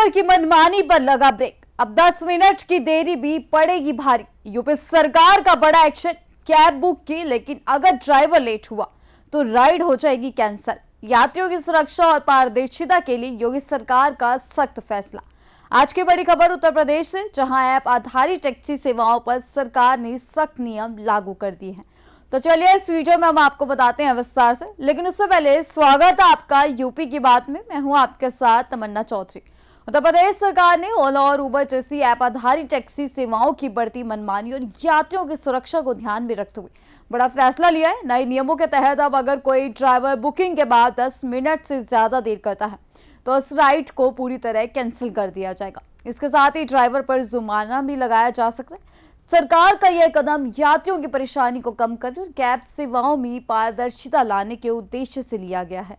Uber की मनमानी पर लगा ब्रेक। अब 10 मिनट की देरी भी पड़ेगी भारी। यूपी सरकार का बड़ा एक्शन। कैब बुक की, लेकिन अगर ड्राइवर लेट हुआ तो राइड हो जाएगी कैंसिल। यात्रियों की सुरक्षा और पारदर्शिता के लिए योगी सरकार का सख्त फैसला। आज की बड़ी खबर उत्तर प्रदेश से, जहां ऐप आधारित टैक्सी सेवाओं पर सरकार ने सख्त नियम लागू कर दिए हैं। तो चलिए इस वीडियो में हम आपको बताते हैं विस्तार से, लेकिन उससे पहले स्वागत है आपका यूपी की बात में। मैं हूं आपके साथ तमन्ना चौधरी। उत्तर प्रदेश सरकार ने ओला और उबर जैसी ऐप आधारित टैक्सी सेवाओं की बढ़ती मनमानी और यात्रियों की सुरक्षा को ध्यान में रखते हुए बड़ा फैसला लिया है। नए नियमों के तहत अब अगर कोई ड्राइवर बुकिंग के बाद 10 मिनट से ज्यादा देर करता है तो उस राइड को पूरी तरह कैंसिल कर दिया जाएगा। इसके साथ ही ड्राइवर पर जुर्माना भी लगाया जा सकता है। सरकार का यह कदम यात्रियों की परेशानी को कम करने और कैब सेवाओं में पारदर्शिता लाने के उद्देश्य से लिया गया है।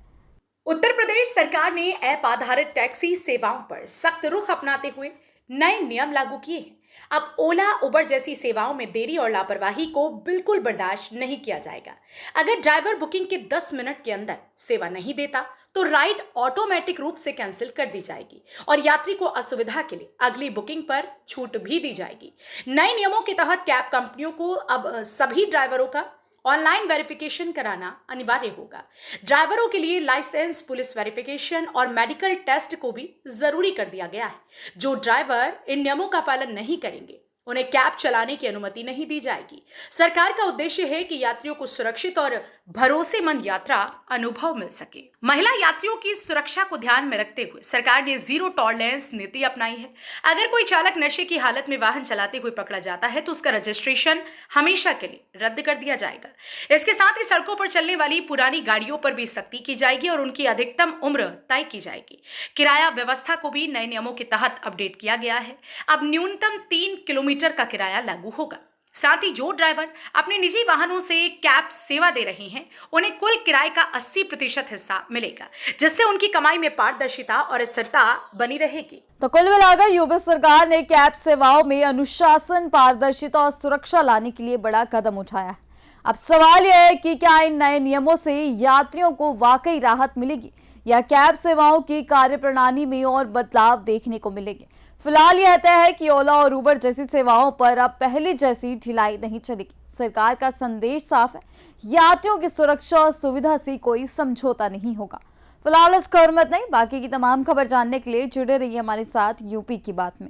उत्तर प्रदेश सरकार ने ऐप आधारित टैक्सी सेवाओं पर सख्त रुख अपनाते हुए नए नियम लागू किए हैं। अब ओला उबर जैसी सेवाओं में देरी और लापरवाही को बिल्कुल बर्दाश्त नहीं किया जाएगा। अगर ड्राइवर बुकिंग के 10 मिनट के अंदर सेवा नहीं देता तो राइड ऑटोमेटिक रूप से कैंसिल कर दी जाएगी और यात्री को असुविधा के लिए अगली बुकिंग पर छूट भी दी जाएगी। नए नियमों के तहत कैब कंपनियों को अब सभी ड्राइवरों का ऑनलाइन वेरिफिकेशन कराना अनिवार्य होगा। ड्राइवरों के लिए लाइसेंस, पुलिस वेरिफिकेशन और मेडिकल टेस्ट को भी जरूरी कर दिया गया है। जो ड्राइवर इन नियमों का पालन नहीं करेंगे उन्हें कैब चलाने की अनुमति नहीं दी जाएगी। सरकार का उद्देश्य है कि यात्रियों को सुरक्षित और भरोसेमंद यात्रा अनुभव मिल सके। महिला यात्रियों की सुरक्षा को ध्यान में रखते हुए सरकार ने जीरो टॉलरेंस नीति अपनाई है। अगर कोई चालक नशे की हालत में वाहन चलाते हुए पकड़ा जाता है तो उसका रजिस्ट्रेशन हमेशा के लिए रद्द कर दिया जाएगा। इसके साथ ही सड़कों पर चलने वाली पुरानी गाड़ियों पर भी सख्ती की जाएगी और उनकी अधिकतम उम्र तय की जाएगी। किराया व्यवस्था को भी नए नियमों के तहत अपडेट किया गया है। अब न्यूनतम 3 किलोमीटर का किराया लागू होगा। साथ ही जो ड्राइवर अपने निजी वाहनों से कैब सेवा दे रहे हैं उन्हें कुल किराए का 80% हिस्सा मिलेगा, जिससे उनकी कमाई में पारदर्शिता और स्थिरता बनी रहेगी। तो कुल मिलाकर यूपी सरकार ने कैब सेवाओं में अनुशासन, पारदर्शिता और सुरक्षा लाने के लिए बड़ा कदम उठाया है। अब सवाल यह है कि क्या इन नए नियमों से यात्रियों को वाकई राहत मिलेगी या कैब सेवाओं की कार्यप्रणाली में और बदलाव देखने को मिलेंगे। फिलहाल यह तय है कि ओला और उबर जैसी सेवाओं पर अब पहले जैसी ढिलाई नहीं चलेगी। सरकार का संदेश साफ है, यात्रियों की सुरक्षा और सुविधा से कोई समझौता नहीं होगा। फिलहाल इस खबर में नहीं, बाकी की तमाम खबर जानने के लिए जुड़े रहिए हमारे साथ यूपी की बात में।